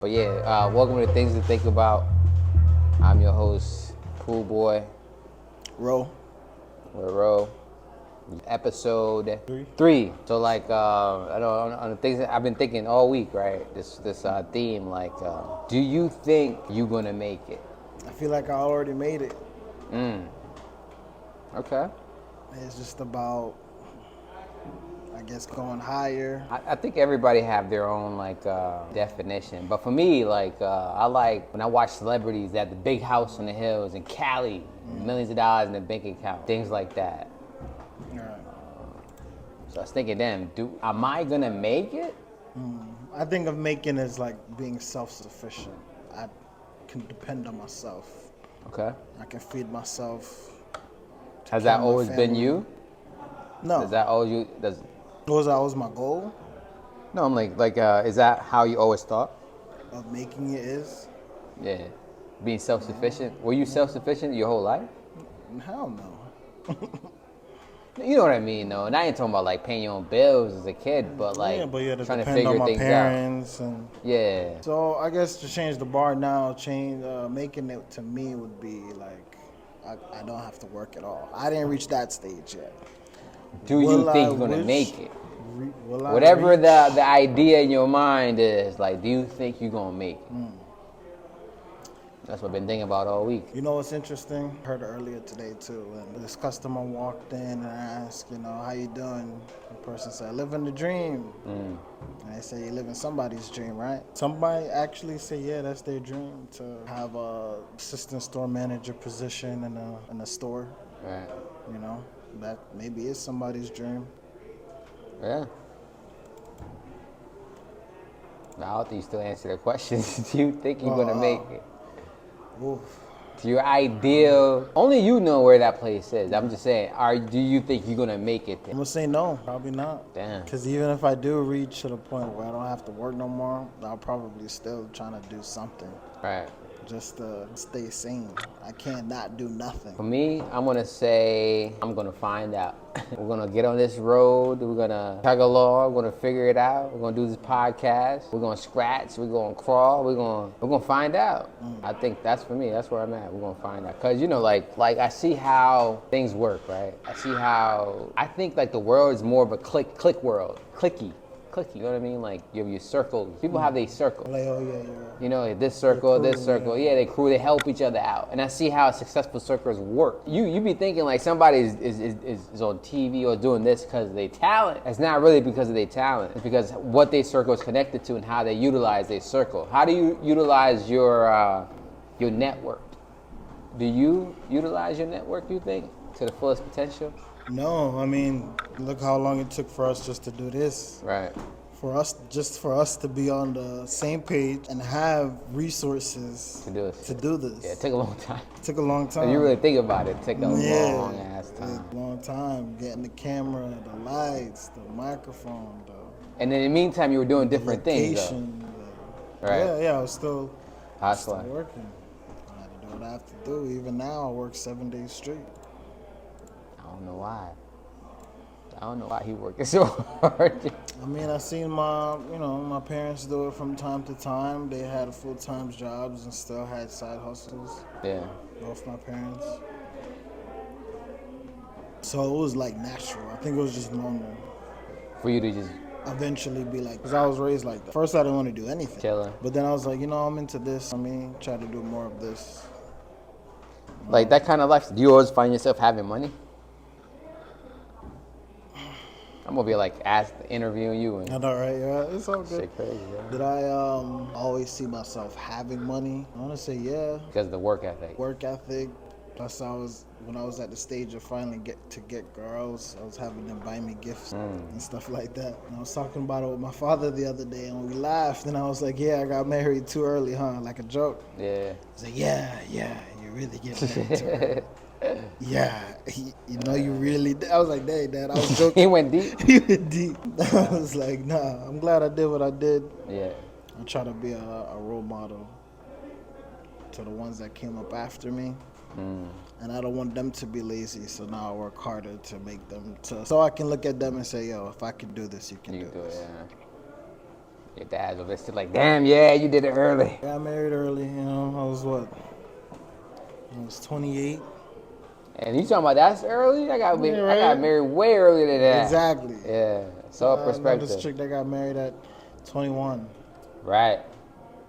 But yeah, welcome to Things to Think About. I'm your host, Pool Boy. Roll. We're Ro. Episode three. So I know on the things that I've been thinking all week, right? This theme, do you think you gonna make it? I feel like I already made it. Okay. It's just about, I guess, going higher. I think everybody have their own definition, but for me, I like when I watch celebrities that the big house on the hills in Cali, millions of dollars in the bank account, things like that. Right. So I was thinking, damn, am I gonna make it? I think of making as like being self-sufficient. I can depend on myself. Okay. I can feed myself. Has care that of my always been family. you? No. Is that always you? Was that was my goal No, I'm is that how you always thought? of making it is? Yeah. Being self-sufficient. Were you self-sufficient your whole life? Hell no. You know what I mean, though. And I ain't talking about like paying your own bills as a kid, but Yeah, but you had to trying to depend figure on my things out. parents and. Yeah. So I guess to change the bar now, making it to me would be like I don't have to work at all. I didn't reach that stage yet. Do Will you I think you're gonna wish- make it? Will I Whatever reach- the idea in your mind is, do you think you're gonna make it? That's what I've been thinking about all week. You know what's interesting? I heard earlier today too. And this customer walked in and asked, how you doing? The person said, living the dream. And they say, you're living somebody's dream, right? Somebody actually say, yeah, that's their dream, to have a assistant store manager position in a store. Right. That maybe is somebody's dream. Yeah. I don't think you still answer the question. Do you think you're gonna make it? Oof. To your ideal, only you know where that place is. I'm just saying, do you think you're gonna make it I'm there? gonna say no, probably not. Damn. Because even if I do reach to the point where I don't have to work no more, I'll probably still trying to do something Right. just to stay sane. I can't not do nothing. For me, I'm gonna say I'm gonna find out. We're gonna get on this road. We're gonna tug along. We're gonna figure it out. We're gonna do this podcast. We're gonna scratch. We're gonna crawl. We're gonna find out. I think that's for me. That's where I'm at. We're gonna find out. Cause I see how things work, right? I think the world is more of a click world, clicky. You know what I mean? Like you have your circle. People have their circle. Like, oh yeah. This circle, Their this crew, circle. Yeah, they crew, they help each other out. And I see how successful circles work. You be thinking like somebody is on TV or doing this because of their talent. It's not really because of their talent. It's because what their circle is connected to and how they utilize their circle. How do you utilize your network? Do you utilize your network, you think, to the fullest potential? No, I mean, look how long it took for us just to do this. Right. For us to be on the same page and have resources To do it. to do this. Yeah, it took a long time. It took a long time. If you really think about it, it took a long ass time. It took a long time getting the camera, the lights, the microphone, And in the meantime, you were doing different things, though. location. Right. Yeah, I was still Hustling. working. I had to do what I have to do. Even now, I work 7 days straight. I don't know why. I don't know why he working so hard. I mean, I seen my parents do it from time to time. They had full-time jobs and still had side hustles. Yeah. Both my parents. So it was like natural. I think it was just normal. For you to just Eventually be like, because I was raised like that. First, I didn't want to do anything. chilling. But then I was like, I'm into this. Try to do more of this. Like that kind of life, do you always find yourself having money? I'm gonna be interviewing you and I know, right? Yeah, it's all good. shit crazy, yeah. Did I always see myself having money? I want to say yeah. Because of the work ethic. Work ethic. Plus, when I was at the stage of finally get girls, I was having them buy me gifts and stuff like that. And I was talking about it with my father the other day, and we laughed. And I was like, "Yeah, I got married too early, huh?" Like a joke. Yeah. He's like, "Yeah, you really get married too early." Yeah, you really did. I was like, "Dang, Dad, I was joking." He went deep? He went deep. I was like, "Nah, I'm glad I did what I did." Yeah. I try to be a role model to the ones that came up after me. And I don't want them to be lazy, so now I work harder to make them so I can look at them and say, yo, if I can do this, you can do it, this. yeah. Your dad's over there still like, damn, yeah, you did it early. Got married early, you know. I was what? I was 28. And you talking about that's early? I got right. married way earlier than that. Exactly. Yeah. So I know perspective. this chick that got married at 21. Right.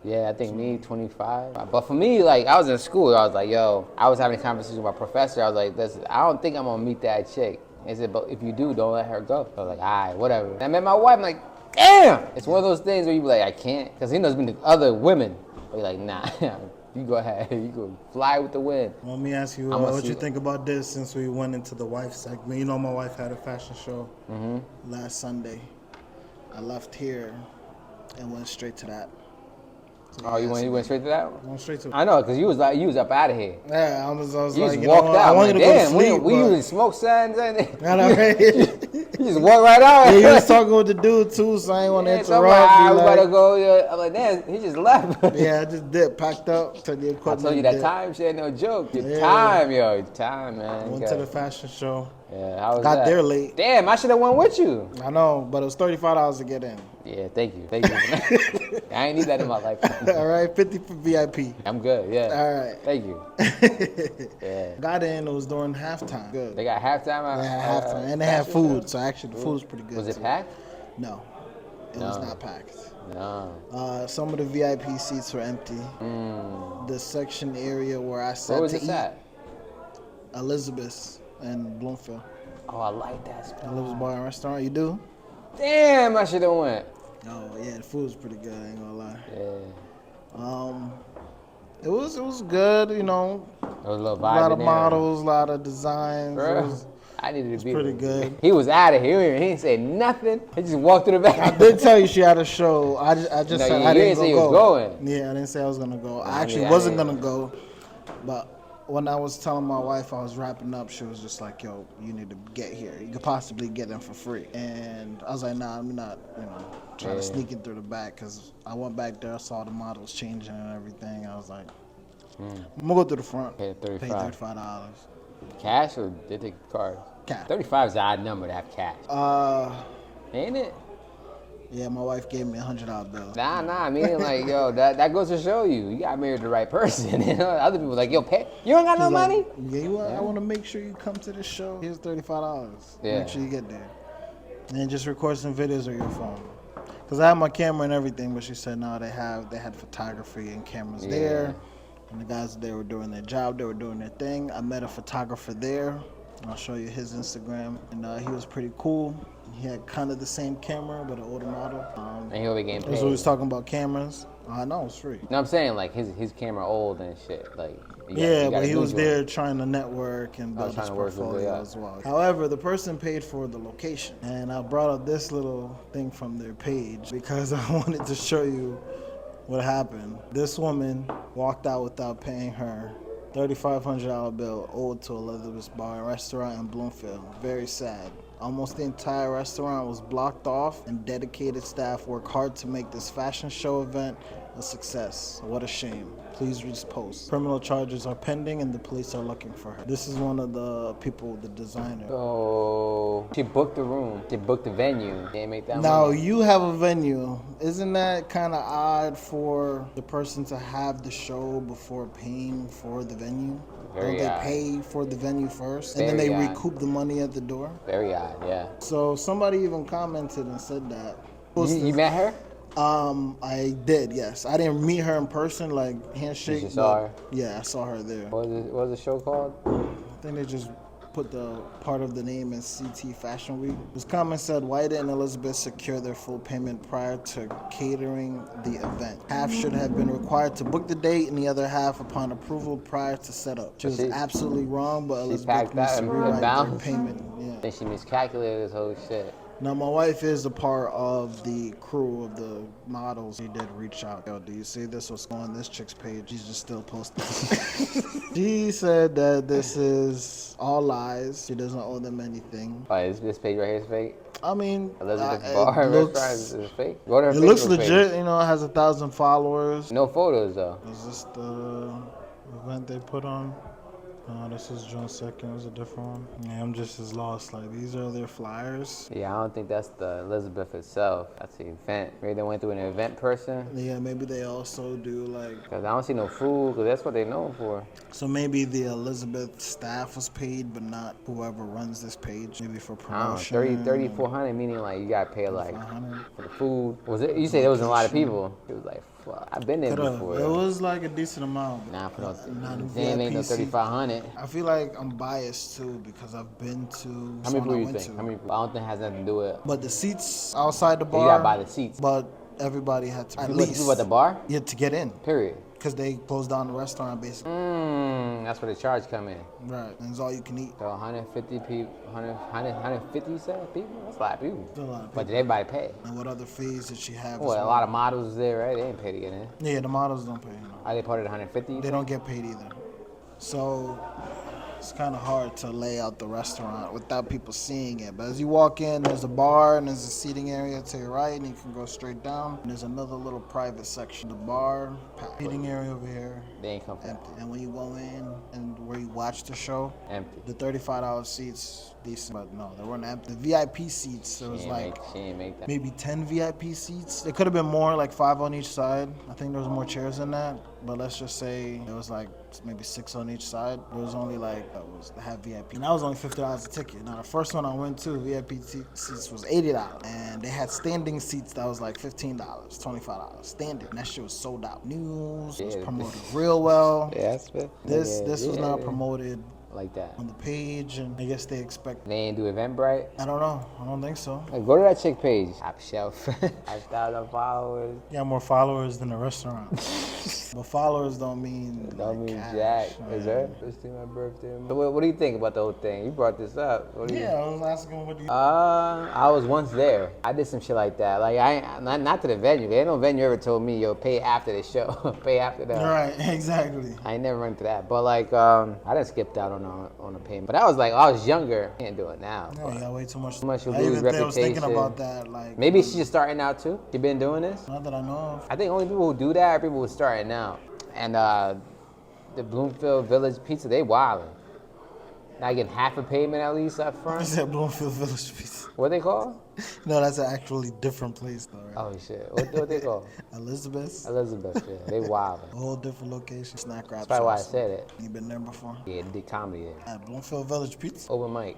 Yeah, I think me, 25. But for me, like, I was in school. I was like, yo, I was having a conversation with my professor. I was like, listen, I don't think I'm going to meet that chick. He said, but if you do, don't let her go. I was like, all right, whatever. And I met my wife. I'm like, damn. It's one of those things where you be like, I can't. Because he knows been other women. But you're like, nah, you go ahead. You go fly with the wind. Well, let me ask you, what you think about this since we went into the wife segment. You know, my wife had a fashion show last Sunday. I left here and went straight to that. So Oh, you went straight to that one? Went straight to it. I know, because you was up out of here. Yeah, I was You like, just you walked know, out. I wanted like, to go to damn, sleep. we usually smoke signs and I know, right? you just walk right out. Yeah, he was talking with the dude too, so I ain't want to Yeah, so I'm interrupt. like, Be we like, gotta go. Yeah. I'm like, damn, he just left. yeah, I just did, packed up, took the I equipment. told you that did. time shit, no joke. Your Yeah. time, yo, your time, man. Went to the fashion show. Yeah, how was Got that? there late. Damn, I should have went with you. I know, but it was $35 to get in. Yeah, thank you. I ain't need that in my life. All right, 50 for VIP. I'm good. Yeah. All right. Thank you. Yeah. Got in, it was during halftime. Good. They got halftime. They had halftime, and they had food, so actually the food was pretty good. Was it too. packed? No, it was not packed. No. Some of the VIP seats were empty. The section area where I sat Where was to this eat, at? Elizabeth and Bloomfield. Oh, I like that spot. Elizabeth Bar and Restaurant. You do? Damn, I should have went. Oh yeah, the food was pretty good. I ain't gonna lie. Yeah. It was good. You know, There was a little a vibe lot in of there. models, a lot of designs. It Bro, was- I needed to be pretty there. good. He was out of here. He didn't say nothing. He just walked through the back. I did tell you she had a show. I just No, said you I didn't didn't say you go. was going. Yeah, I didn't say I was gonna go. I I actually mean, wasn't I- gonna go, but when I was telling my wife I was wrapping up, she was just like, "Yo, you need to get here. You could possibly get in for free." And I was like, "Nah, I'm not. Trying to sneak in through the back because I went back there, saw the models changing and everything. I was like, I'm gonna go through the front. Pay Pay $35. $35. Cash or they take cards? Cash. 35 is an odd number to have cash. Ain't it? Yeah, my wife gave me $100 bill. Nah, I mean, like, yo, that goes to show you got married the right person. You know, other people like, yo, pay. You don't got no She's like, money? Yeah, I want to make sure you come to the show. Here's $35. Yeah. Make sure you get there. And just record some videos on your phone. Cause I have my camera and everything, but she said no, they had photography and cameras there. And the guys there were doing their job, they were doing their thing. I met a photographer there. I'll show you his Instagram. And he was pretty cool. He had kind of the same camera, but an older model. And he'll be getting paid. So we was talking about cameras. No, it's free. No, I'm saying like his camera old and shit. Like But he was there trying to network and build trying his to work with portfolio it, as well. However, the person paid for the location. And I brought up this little thing from their page because I wanted to show you what happened. This woman walked out without paying her $3,500 bill owed to Elizabeth's Bar and Restaurant in Bloomfield. Very sad. Almost the entire restaurant was blocked off, and dedicated staff worked hard to make this fashion show event a success. What a shame. Please read this post. Criminal charges are pending, and the police are looking for her. This is one of the people, the designer. So she booked the room. She booked the venue. They didn't make that Now, money. you have a venue. Isn't that kind of odd for the person to have the show before paying for the venue? Very Don't they odd. pay for the venue first, and then Very they odd. recoup the money at the door? Very odd, yeah. So somebody even commented and said that. You met her? I did, yes. I didn't meet her in person, like handshake. You saw her? Yeah, I saw her there. What was the show called? I think they just put the part of the name in CT Fashion Week. This comment said, why didn't Elizabeth secure their full payment prior to catering the event? Half should have been required to book the date and the other half upon approval prior to setup. Which is She- absolutely wrong, but Elizabeth packed needs that to and rewrite their bounced. payment. I Yeah. think she miscalculated this whole shit. Now, my wife is a part of the crew of the models. She did reach out. Yo, do you see this? What's going on this chick's page? She's just still posting. She said that this is all lies. She doesn't owe them anything. Oh, this page right here is fake? I mean, Elizabeth it Bar looks- Restaurant is fake? Go to her It looks Facebook legit. page. You know, it has 1,000 followers. No photos, though. Is this the event they put on? No, this is June 2nd. It was a different one. Yeah, I'm just as lost. Like, these are their flyers. Yeah, I don't think that's the Elizabeth itself. That's the event. Maybe they went through an event person. Yeah, maybe they also do, like... Because I don't see no food, because that's what they're known for. So maybe the Elizabeth staff was paid, but not whoever runs this page. Maybe for I don't know, promotion. 3,400, meaning like you got to pay like 500. for the food. Was it? You say there wasn't a lot of people. It was like, fuck, I've been there before. It was like a decent amount. Nah, for no, Not damn, ain't no VIP seat. 3,500. I feel like I'm biased too because I've been to. How many people I you went think? to. How many people? I don't think it has nothing to do with it. But the seats outside the bar. You gotta buy the seats. But everybody had to at People least at the bar? Yeah, to get in. Period. Because they closed down the restaurant basically. That's where the charge come in. Right, and it's all you can eat. So 150 people, 150 you said people? That's a lot of people. Still a lot of But did everybody pay? And what other fees did she have? Well, as a lot of models was there, right? They didn't pay to get in. Yeah, the models don't pay. Are they part of the 150? They don't get paid either. So it's kind of hard to lay out the restaurant without people seeing it. But as you walk in, there's a bar and there's a seating area to your right, and you can go straight down. And there's another little private section. The bar, seating area over here, They ain't come from empty. And when you go in and where you watch the show, empty. the $35 seats, decent, but no, they weren't empty. The VIP seats, there was She ain't make that. maybe 10 VIP seats. There could have been more, like 5 on each side. I think there was more chairs than that. But let's just say there was like maybe 6 on each side. There was only like, they had VIP. And that was only $50 a ticket. Now the first one I went to, VIP seats was $80. And they had standing seats that was like $15, $25. Standing. And that shit was sold out. News was promoted real well. Yeah, that's fair. This was not promoted like that. on the page, and I guess they expect. They ain't do Eventbrite? I don't know. I don't think so. Like, go to that chick page. Top shelf. 5,000 followers. You got more followers than a restaurant. But followers don't mean cash, jack. man. Is that? It's my birthday. So what do you think about the whole thing? You brought this up. What do you? Yeah, I was asking what do you. I was once there. I did some shit like that. Like not to the venue. Ain't no venue ever told me, yo, pay after the show. Pay after that. Right, exactly. I ain't never run into that. But like, I didn't skip out on a payment. But that was like, I was younger. Can't do it now. No, you got way too much. Too much to I lose even I was thinking reputation. about that. Like Maybe she's just starting out too. You been doing this? not that I know of. I think only people who do that are people who starting out. And the Bloomfield Village Pizza, they wildin'. Not getting half a payment at least up I front. said Bloomfield Village Pizza. What they call? No, that's an actually different place though. Right? Oh shit. What they call? Elizabeth. Elizabeth. Yeah, they wildin'. A whole different location. Snack wrap. That's probably why I shops. said it. You been there before? Yeah, did comedy there. At Bloomfield Village Pizza. Open mic.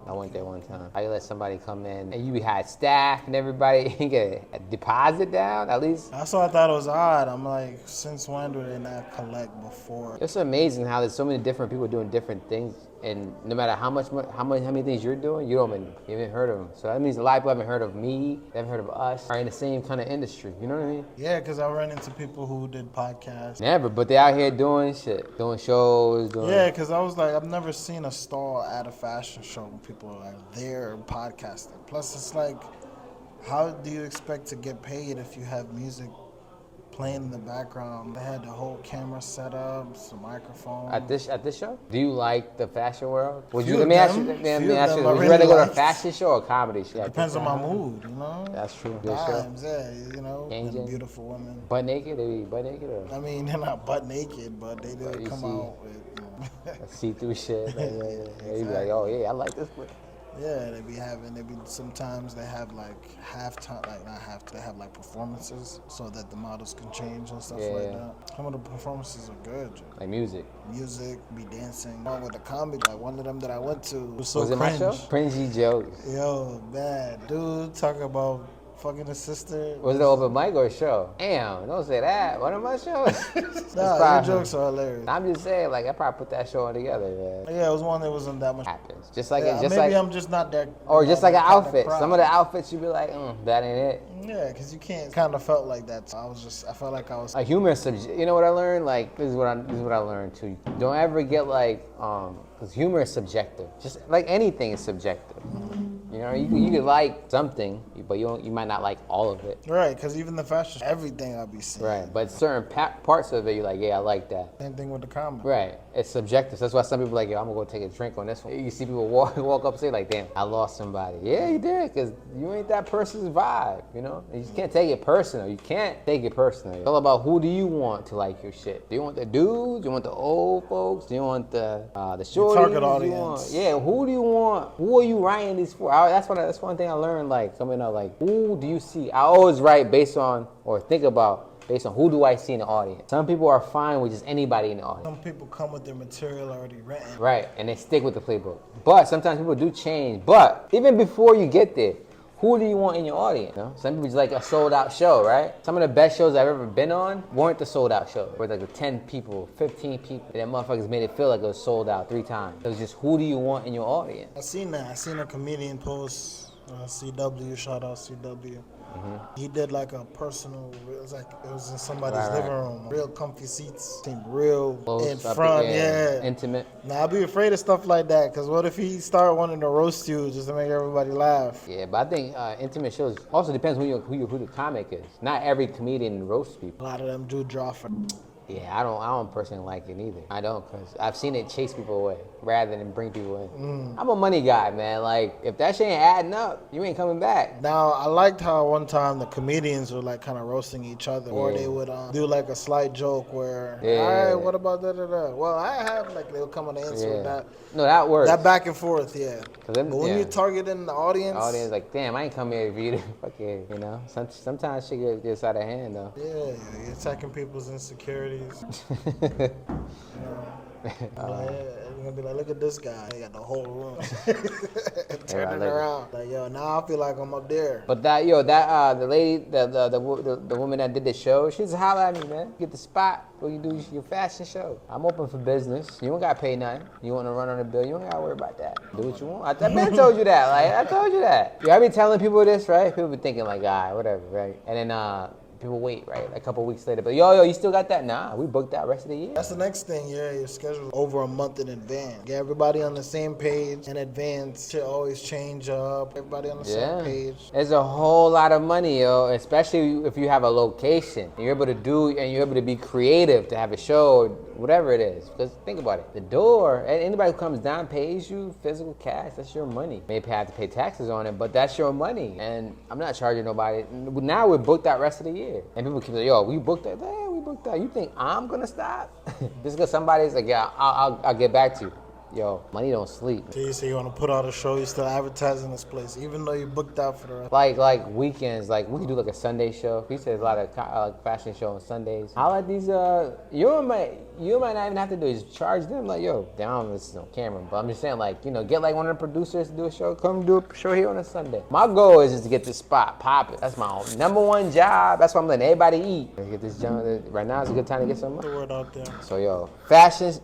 I went there one time. I let somebody come in and you had staff and everybody get a deposit down at least. That's why I thought it was odd. I'm like, since when do they not collect before? It's amazing how there's so many different people doing different things, and no matter how many things you're doing, you haven't heard of them. So that means a lot of people haven't heard of me, they haven't heard of us, are in the same kind of industry. You know what I mean? Yeah, because I ran into people who did podcasts. Never, but they out here doing shit, doing shows, doing. Yeah, because I was like, I've never seen a stall at a fashion show when people are there podcasting. Plus, it's like, how do you expect to get paid if you have music playing in the background? They had the whole camera set up, some microphone. At this show, do you like the fashion world? Would you? Few Let of me ask them. you. Few Let of me ask them you. I Would you really rather go to a liked. fashion show or a comedy show? Depends on my mood, you know? That's true. Good show. Times, yeah, you know, Changing. and beautiful women. Butt naked? They be butt naked or I mean, they're not butt naked, but they But do you come see- out with, see-through shit? Like, yeah. You be like, oh yeah, I like this one. yeah, sometimes they have like halftime, like not half, they have like performances so that the models can change and stuff like Yeah. that. Some of the performances are good. Joe. Like music. Music, be dancing. Along with the comedy, like one of them that I went to was so Was it cringe. my show? Cringy jokes. Yo, man, dude, talk about fucking his sister. Was it an open mic or a show? Damn, don't say that. One of my shows. Nah, your probably- jokes are hilarious. I'm just saying, like, I probably put that show on together, man. Yeah, it was one that wasn't that much. Happens. Just like Yeah, it, just maybe like, I'm just not that. or just like an that kind of outfit. crowd. Some of the outfits you be like, that ain't it. Yeah, because you can't. Kind of felt like that. So I felt like I was. Like humor is subjective. You know what I learned? Like this is what I learned too. Don't ever get like, because humor is subjective. Just like anything is subjective. You know, you could like something, but you might not not like all of it. Right, because even the fashion, everything I'll be seeing. Right, but certain parts of it, you're like, yeah, I like that. Same thing with the comment. Right, it's subjective. That's why some people are like, yo, I'm gonna go take a drink on this one. You see people walk up and say like, damn, I lost somebody. Yeah, you did, because you ain't that person's vibe, you know? You just can't take it personal. You can't take it personal. It's all about who do you want to like your shit. Do you want the dudes? Do you want the old folks? Do you want the shorties? Target audience. Yeah, who do you want? Who are you writing these for? That's one thing I learned, like, coming up, like, who do you see? I always write based on, or think about, based on who do I see in the audience. Some people are fine with just anybody in the audience. Some people come with their material already written. Right, and they stick with the playbook. But sometimes people do change. But even before you get there, who do you want in your audience? You know? Some people just like a sold out show, right? Some of the best shows I've ever been on weren't the sold out show. Where like the 10 people, 15 people. That motherfuckers made it feel like it was sold out 3 times. It was just who do you want in your audience? I seen that. I seen a comedian post, CW, shout out CW. He did like a personal, it was in somebody's living room. Real comfy seats, seemed real Close in up, front, yeah. Intimate. Now, I'd be afraid of stuff like that, because what if he start wanting to roast you just to make everybody laugh? Yeah, but I think intimate shows also depends who the comic is. Not every comedian roasts people. A lot of them do draw for. Yeah, I don't personally like it either. I don't, because I've seen it chase people away rather than bring people in. I'm a money guy, man. Like, if that shit ain't adding up, you ain't coming back. Now, I liked how one time the comedians were like kind of roasting each other, or they would do like a slight joke where, all right, what about da-da-da? Well, I have, like, they would come on the answer with that. No, that works. That back and forth, yeah. But when you're targeting the audience. Like, damn, I ain't come here for you to fucking, you know. Sometimes shit gets out of hand, though. Yeah, you're attacking people's insecurities. You're gonna be like, look at this guy. He got the whole room. Turn it around. Like, yo, now I feel like I'm up there. But the lady, the woman that did the show, she's holler at me, man. Get the spot where you do your fashion show. I'm open for business. You don't gotta pay nothing. You wanna run on the bill, you don't gotta worry about that. Do what you want. I've been told you that. Like, I told you that. I be telling people this, right? People be thinking like, whatever, right? And then people wait, right? A couple weeks later, but yo, you still got that? Nah, we booked that rest of the year. That's the next thing, your schedule over a month in advance. Get everybody on the same page in advance. Shit always change up. Everybody on the same page. There's a whole lot of money, yo, especially if you have a location. And you're able to be creative to have a show or whatever it is. Because think about it. The door, anybody who comes down pays you physical cash. That's your money. Maybe have to pay taxes on it, but that's your money. And I'm not charging nobody. Now we're booked that rest of the year. And people keep saying, yo, we booked that. Yeah, we booked that. You think I'm gonna stop? Just because somebody's like, yeah, I'll get back to you. Yo, money don't sleep. So you say you want to put out a show, you still advertising this place, even though you booked out for the rest. Like weekends, like we could do like a Sunday show. He says a lot of fashion show on Sundays. I like these. You might not even have to do is charge them. Like, yo, down this is on camera, but I'm just saying, like, you know, get like one of the producers to do a show. Come do a show here on a Sunday. My goal is just to get this spot popping. That's my #1 job. That's why I'm letting everybody eat. Get this job. Right now is a good time to get some money. The word out there. So yo, fashion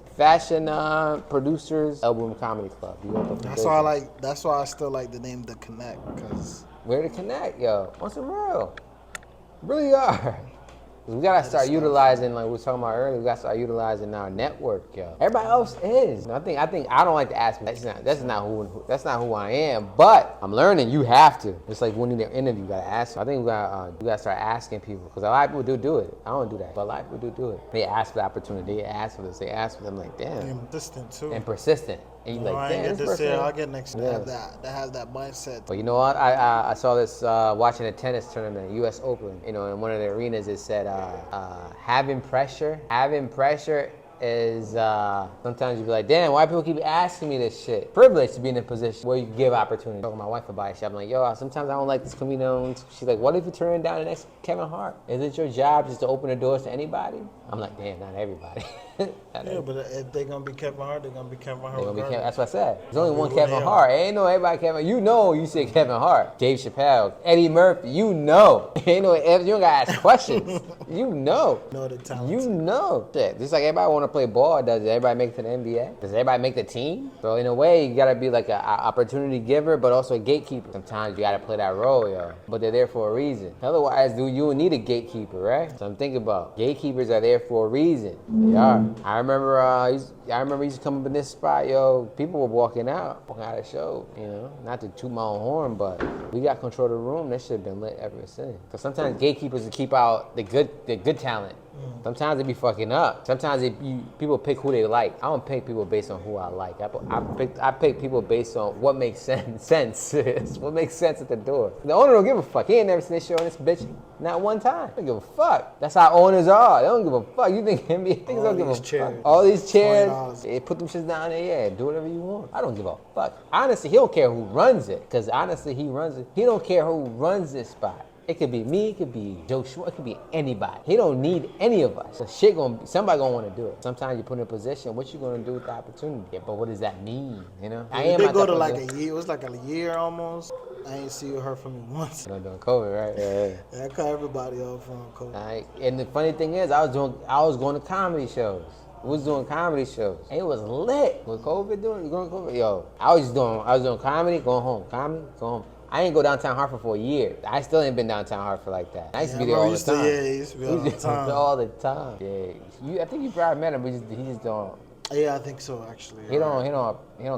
producers. Elbow Room Comedy Club. That's why I still like the name The Connect, because where to connect, yo. On some real. Really are. We gotta start utilizing, like we were talking about earlier, we gotta start utilizing our network, yo. Everybody else is. I think I don't like to ask me. That's not who I am. But I'm learning. You have to. It's like when you do an interview, you gotta ask. I think we gotta start asking people, because a lot of people do it. I don't do that, but a lot of people do it. They ask for the opportunity. They ask for this. They ask for them. Like, damn. And persistent too. And persistent. And you like, damn, this person. I'll get next year. They have that mindset. But you know what? I saw this watching a tennis tournament, U.S. Open. You know, in one of the arenas, it said, having pressure is sometimes you be like, damn, why people keep asking me this shit? Privileged to be in a position where you give opportunity. Talking to my wife about it, I'm like, yo, sometimes I don't like this comedian. She's like, what if you turn down the next Kevin Hart? Is it your job just to open the doors to anybody? I'm like, damn, not everybody. But if they're gonna be Kevin Hart, they're gonna be Kevin Hart. That's what I said. There's only one Kevin Hart. Ain't no everybody Kevin. You know, you said Kevin Hart, Dave Chappelle, Eddie Murphy. You know, ain't no. You don't gotta ask questions. You know. Know the talent. You know. Shit. Just like everybody want to play ball, does everybody make it to the NBA? Does everybody make the team? So in a way, you gotta be like an opportunity giver, but also a gatekeeper. Sometimes you gotta play that role, yo. But they're there for a reason. Otherwise, you would need a gatekeeper, right? So I'm thinking about gatekeepers are there for a reason. They are. I remember he used to come up in this spot, yo. People were walking out of the show, you know. Not to toot my own horn, but we got control of the room. That shit have been lit ever since. Because sometimes gatekeepers will keep out the good talent. Sometimes they be fucking up. Sometimes people pick who they like. I don't pick people based on who I like. I pick people based on what makes sense. What makes sense at the door. The owner don't give a fuck. He ain't never seen this show on this bitch not one time. They don't give a fuck. That's how owners are. They don't give a fuck. You think NBA niggas don't give a fuck? All these chairs, they put them shits down there. Yeah, do whatever you want. I don't give a fuck. Honestly, he don't care who runs it. Because honestly, he runs it. He don't care who runs this spot. It could be me, it could be Joe Schwartz, it could be anybody. He don't need any of us. So somebody gonna want to do it. Sometimes you put in a position, what you gonna do with the opportunity? Yeah, but what does that mean, you know? They go to like a year, it was like a year almost. I ain't see you heard from me once. During COVID, right? Yeah, I cut everybody off from COVID. And the funny thing is, I was going to comedy shows. We was doing comedy shows. And it was lit. With COVID going COVID, yo. I was doing comedy, going home. Comedy, going home. I ain't go downtown Hartford for a year. I still ain't been downtown Hartford like that. I used to be there all the time. Yeah, he used to be all the time. All the time. Yeah. I think you probably met him, but he just don't. Yeah, I think so actually. He don't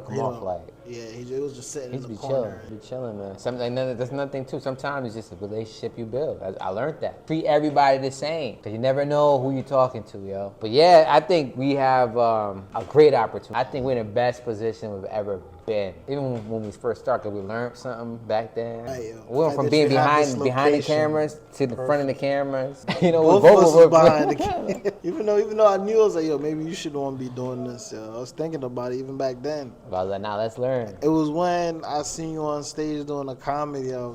come off like. Yeah, it was just sitting in the corner. He be chilling, man. That's another thing too. Sometimes it's just a relationship you build. I learned that. Treat everybody the same, because you never know who you're talking to, yo. But yeah, I think we have a great opportunity. I think we're in the best position we've ever been. Even when we first started, because we learned something back then. We went from being behind the cameras to the front of the cameras. You know, both of us was behind the camera. Even though I knew, I was like, yo, maybe you should want to be doing this, yo. I was thinking about it even back then. But I was like, nah, let's learn. It was when I seen you on stage doing a comedy. I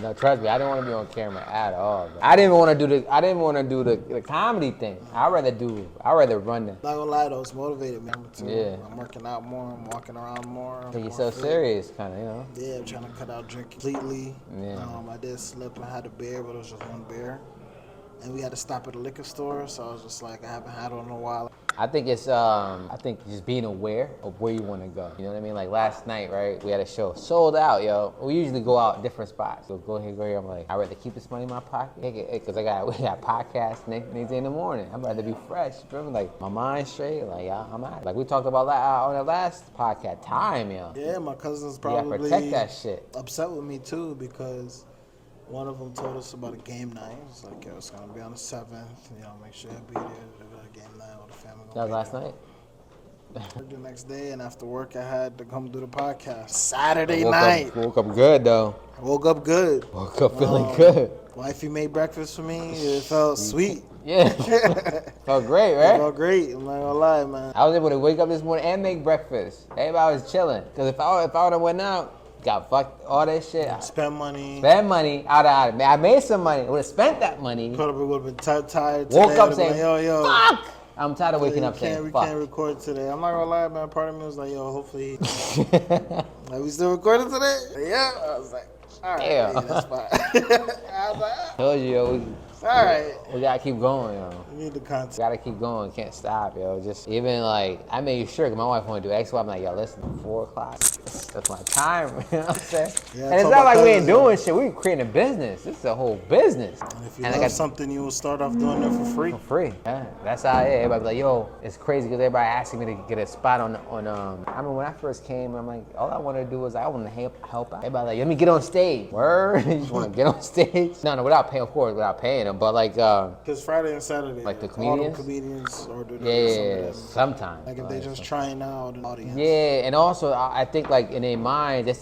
know, trust me, I didn't want to be on camera at all. Bro. I didn't want to do the comedy thing. I'd rather run them. Not gonna lie though, it's motivated me too. Yeah. I'm working out more. I'm walking around more. Take yourself serious, kind of, you know. Yeah, I'm trying to cut out drinking completely. Yeah. I did slip and had a beer, but it was just one beer. And we had to stop at a liquor store, so I was just like, I haven't had one in a while. I think it's just being aware of where you want to go. You know what I mean? Like last night, right? We had a show sold out, yo. We usually go out different spots. So go here. I'm like, I'd rather keep this money in my pocket because we got podcasts next day in the morning. I'd rather be fresh, bro. Like my mind's straight. Like I'm out. Like we talked about on the last podcast, time, yo. Yeah, my cousins probably protect that shit. Upset with me too because one of them told us about a game night. It's like, yo, it's gonna be on the 7th. You know, make sure you be there. Game night with the family. That was last night? The next day, and after work, I had to come do the podcast. Saturday night. Woke up good, though. Woke up good. Woke up feeling good. Wifey made breakfast for me. It felt sweet. Yeah. Felt great, right? It felt great. I'm not gonna lie, man. I was able to wake up this morning and make breakfast. Everybody was chilling. Because if I would have went out, got fucked, all that shit. Spend money. Out of it. I made some money. I would have spent that money. Probably would have been tired. Woke up saying, like, yo. Fuck! I'm tired of waking up saying, fuck. We can't record today. I'm not gonna lie, man. Part of me was like, yo, hopefully. Like, we still recording today? Yeah. I was like, all right. Yeah, that's fine. I was like, told you, yo. All right. We gotta keep going, yo. We need the content. Gotta keep going. Can't stop, yo. Just even like, I made sure, because my wife wanted to do X, I'm like, yo, listen, 4 o'clock. That's my time. You know what I'm saying? Yeah, and it's not like we ain't doing shit. We creating a business. This is a whole business. And if you love something, you will start off doing it for free. For free. Yeah. That's how everybody be like, yo, it's crazy because everybody asking me to get a spot on. I mean, when I first came, I'm like, all I wanted to do was I want to help out. Everybody like, let me get on stage. Word? You just want to get on stage? No, without paying, of course, without paying them. But like, because Friday and Saturday, like the comedians, all the comedians order. Yeah, sometimes. Like if they're just trying out an audience. Yeah, and also I think like in their mind, I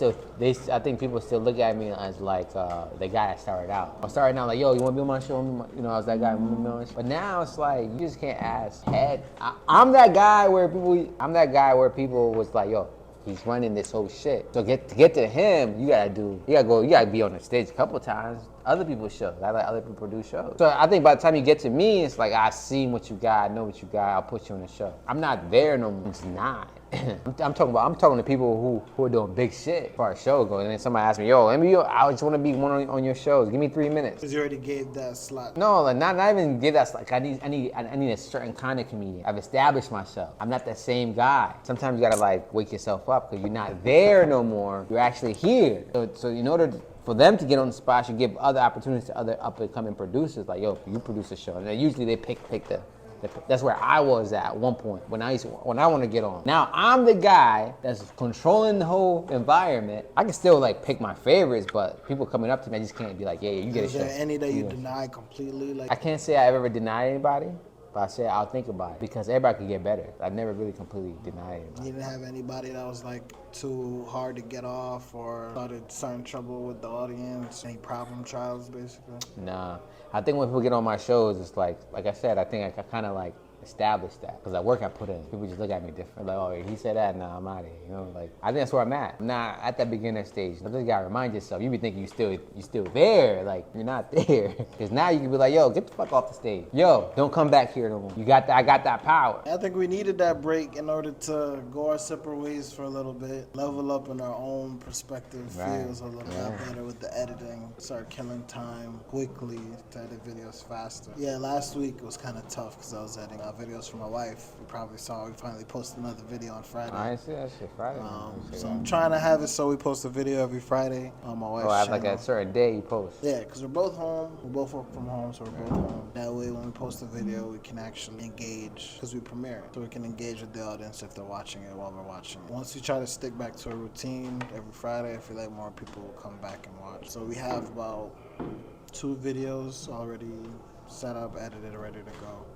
think people still look at me as like the guy that started out. I started out like, yo, you want to be on my show? You know, I was that guy. But now it's like you just can't ask head. I'm that guy where people was like, yo, he's running this whole shit. So to get to him, you gotta be on the stage a couple times. Other people's shows. I let other people produce shows. So I think by the time you get to me, it's like I seen what you got, I know what you got, I'll put you on the show. I'm not there no more. It's not. I'm talking to people who are doing big shit for our show. Going, and then somebody asked me, yo, I just want to be one on your shows. Give me 3 minutes. Because you already gave that slot. No, like not even give that. Like I need a certain kind of comedian. I've established myself. I'm not that same guy. Sometimes you gotta like wake yourself up because you're not there no more. You're actually here. So in order for them to get on the spot, you give other opportunities to other up and coming producers. Like, yo, you produce a show, and then usually they pick the. That's where I was at one point when I want to get on. Now I'm the guy that's controlling the whole environment. I can still like pick my favorites, but people coming up to me, I just can't be like, yeah, you get a show. Is there any that you deny completely? Like I can't say I've ever denied anybody, but I say I'll think about it because everybody can get better. I've never really completely denied anybody. You didn't have anybody that was like too hard to get off or started certain trouble with the audience? Any problem trials, basically? Nah. I think when people get on my shows, it's like I said, I think I kind of like established that because the work I put in. People just look at me different. Like, oh, he said that, nah, I'm out of here. You know, like I think that's where I'm at. I'm not at that beginner stage. You just gotta remind yourself. You be thinking you still there, like you're not there. Because now you can be like, yo, get the fuck off the stage. Yo, don't come back here no more. I got that power. I think we needed that break in order to go our separate ways for a little bit, level up in our own perspective, fields a little bit better with the editing, start killing time quickly to edit videos faster. Yeah, last week it was kind of tough because I was editing videos for my wife. You probably saw we finally posted another video on Friday. I see that shit Friday. So I'm trying to have it so we post a video every Friday on my wife's channel. Like a certain day you post. Yeah, because we're both home. We both work from home, so we're both home. That way when we post a video, we can actually engage because we premiere it. So we can engage with the audience if they're watching it while we're watching it. Once we try to stick back to a routine every Friday, I feel like more people will come back and watch. So we have about 2 videos already set up, edited, ready to go.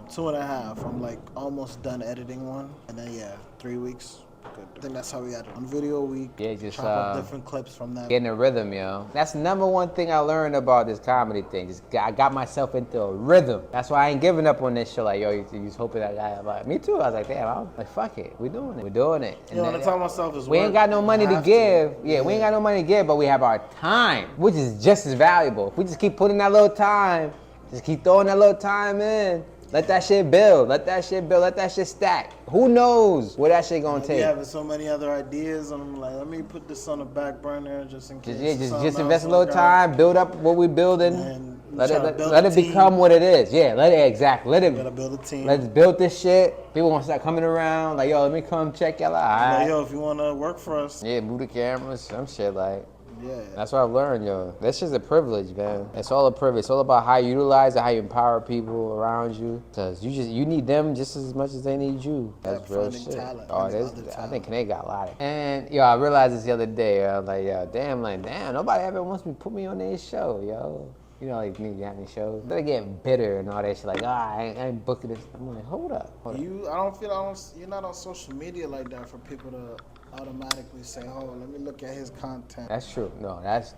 2.5. I'm like almost done editing one, and then 3 weeks. Good. I think that's how we edit. 1 video a week. Yeah, just chop up different clips from that. Getting a rhythm, yo. That's the number one thing I learned about this comedy thing. I got myself into a rhythm. That's why I ain't giving up on this show. Like, yo, you just hoping that guy. Like, me too. I was like, damn. I'm like, fuck it. We're doing it. We're doing it. And I tell myself is we ain't got no money to give. Yeah, we ain't got no money to give, but we have our time, which is just as valuable. If we just keep putting that little time, just keep throwing that little time in. Let that shit build. Let that shit stack. Who knows where that shit gonna take? We having so many other ideas, and I'm like, let me put this on the back burner just in case. Just invest a little time, build up what we're building. Let it become what it is. Yeah, let it. We gotta build a team. Let's build this shit. People gonna start coming around. Like, yo, let me come check y'all out. Like, yo, if you wanna work for us. Yeah, move the cameras, some shit like. Yeah. That's what I've learned, yo. That's just a privilege, man. It's all a privilege. It's all about how you utilize it, how you empower people around you. Cause you need them just as much as they need you. That's real shit. Talent, I think Kane got a lot of it. And yo, I realized this the other day. I was like, yo, damn, nobody ever wants me to put me on their show, yo. You know, like, you have any shows? They're getting bitter and all that shit. Like, I ain't booking this. I'm like, hold up. You're not on social media like that for people to automatically say, oh, let me look at his content. That's true. No, that's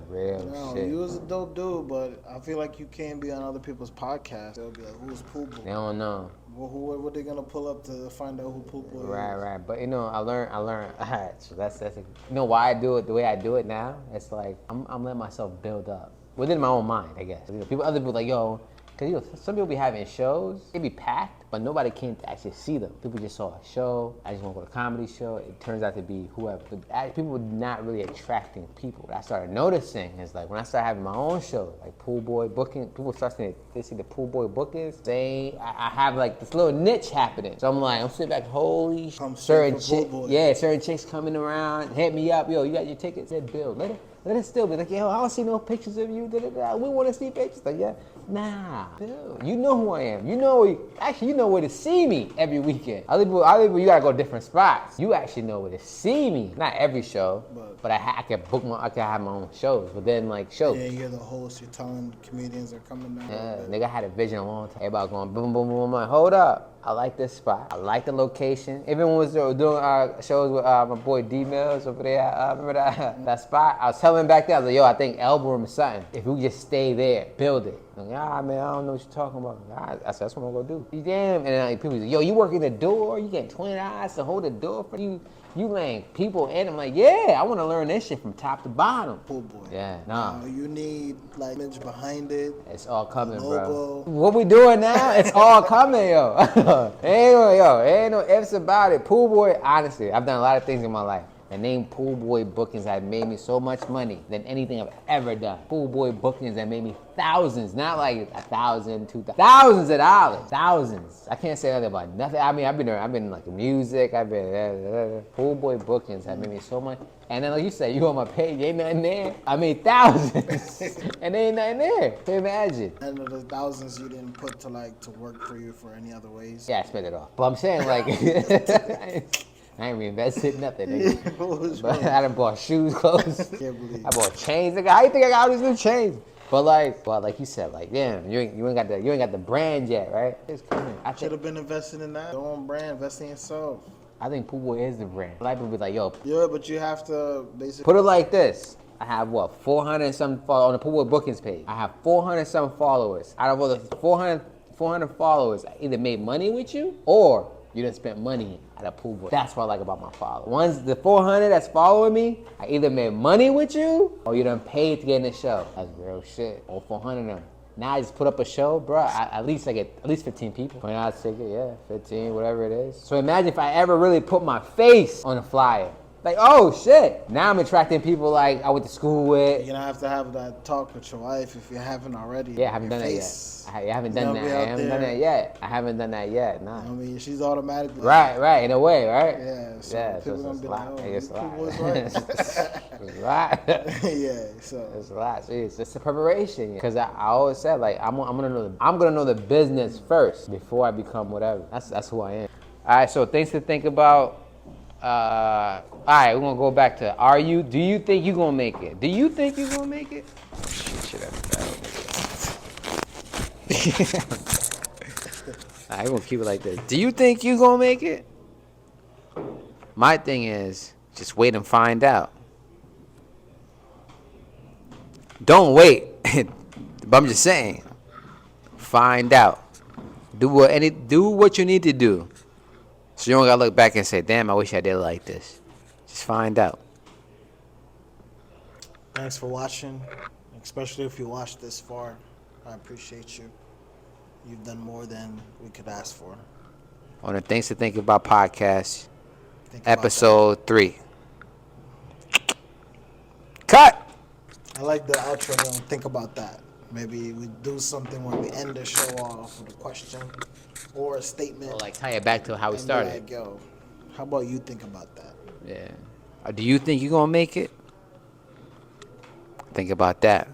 real shit. You was a dope dude, but I feel like you can't be on other people's podcasts. They'll be like, who's Pooh Boy? They don't know. Well, what they gonna pull up to find out who Pooh Boy is? Right. But you know, I learned. All right, so that's you know why I do it the way I do it now. It's like I'm letting myself build up within my own mind, I guess. You know, other people like, yo. Because some people be having shows, they be packed, but nobody can actually see them. People just saw a show, I just want to go to a comedy show, it turns out to be whoever. But people were not really attracting people. What I started noticing is like when I started having my own show, like Pool Boy booking, people start seeing, they see the Pool Boy bookings, I have like this little niche happening. So I'm like, I'm sitting back, holy certain chicks coming around, hit me up, yo, you got your tickets? Said, Bill, let it still be like, yo, I don't see no pictures of you. We want to see pictures. Like, yeah, nah, dude, you know who I am. You know where to see me every weekend. Other people, you gotta go to different spots. You actually know where to see me. Not every show, but I can have my own shows. But then like shows. Yeah, you're the host. You're telling comedians are coming down. Yeah, nigga had a vision a long time. Everybody going boom, boom, boom, boom. Hold up. I like this spot. I like the location. Even when we was doing shows with my boy D-Mills over there, remember that spot? I was telling telling him back there, I was like, yo, I think elbow room is something. If we just stay there, build it. I'm like, man, I don't know what you're talking about. I said, that's what I'm gonna go do. You damn. And then like, people say, yo, you working the door? You getting $20 to hold the door for you? You laying people in. I'm like, yeah, I want to learn this shit from top to bottom. Pool boy. Yeah, nah. You need like image behind it. It's all coming, logo. bro. What we doing now? It's all coming, yo. Ain't no ifs about it. Pool boy, honestly, I've done a lot of things in my life. The name Pool Boy Bookings have made me so much money than anything I've ever done. Pool Boy Bookings have made me thousands, not like 1,000, 2,000, thousands of dollars, thousands. I can't say nothing about nothing. I mean, I've been like music. Pool Boy Bookings have made me so much. And then like you said, you on my page, ain't nothing there. I mean, thousands, and there ain't nothing there. Can you imagine? And the thousands you didn't put to work for you for any other ways. Yeah, I spent it all. But I'm saying like. I ain't reinvested nothing, nigga. But I done bought shoes, clothes. I bought chains, nigga. How you think I got all these new chains? But like you said, like damn, you ain't got the brand yet, right? It's coming. I should have been investing in that. Your own brand, invest in yourself. I think Pool Boy is the brand. A lot of people be like, yo. Yeah, but you have to basically put it like this. I have 400 and something on the Pool Boy Bookings page. I have 400 and something followers. Out of all the 400 followers, I either made money with you or you done spent money at a Pool Boy. That's what I like about my followers. The 400 that's following me, I either made money with you or you done paid to get in the show. That's real shit. All 400 of them. Now I just put up a show, bro. At least I get 15 people. $20 ticket, yeah, 15, whatever it is. So imagine if I ever really put my face on a flyer. Like, oh shit. Now I'm attracting people like I went to school with. You're gonna have that talk with your wife if you haven't already. Yeah, I haven't done that yet. I haven't done that yet. Nah. I mean, she's automatically. Right, in a way, right? Yeah. So yeah, people so gonna be like, oh, it's a lot. It's a lot. Yeah, so. It's a lot. So it's just a preparation. Because I always said, like, I'm gonna know the business first before I become whatever. That's who I am. All right, so things to think about. All right, we're gonna go back to do you think you're gonna make it? Do you think you're gonna make it? Shit, all right, we're gonna keep it like this. Do you think you're gonna make it? My thing is just wait and find out. Don't wait. But I'm just saying, find out. Do what you need to do. So you don't gotta look back and say, damn, I wish I did it like this. Just find out. Thanks for watching, especially if you watched this far. I appreciate you. You've done more than we could ask for. On the Things to Think About podcast, episode 3. Cut! I like the outro. Think about that. Maybe we do something when we end the show off with a question or a statement. Or like tie it back to how we started. Like, yo, how about you think about that? Yeah. Do you think you're gonna make it? Think about that.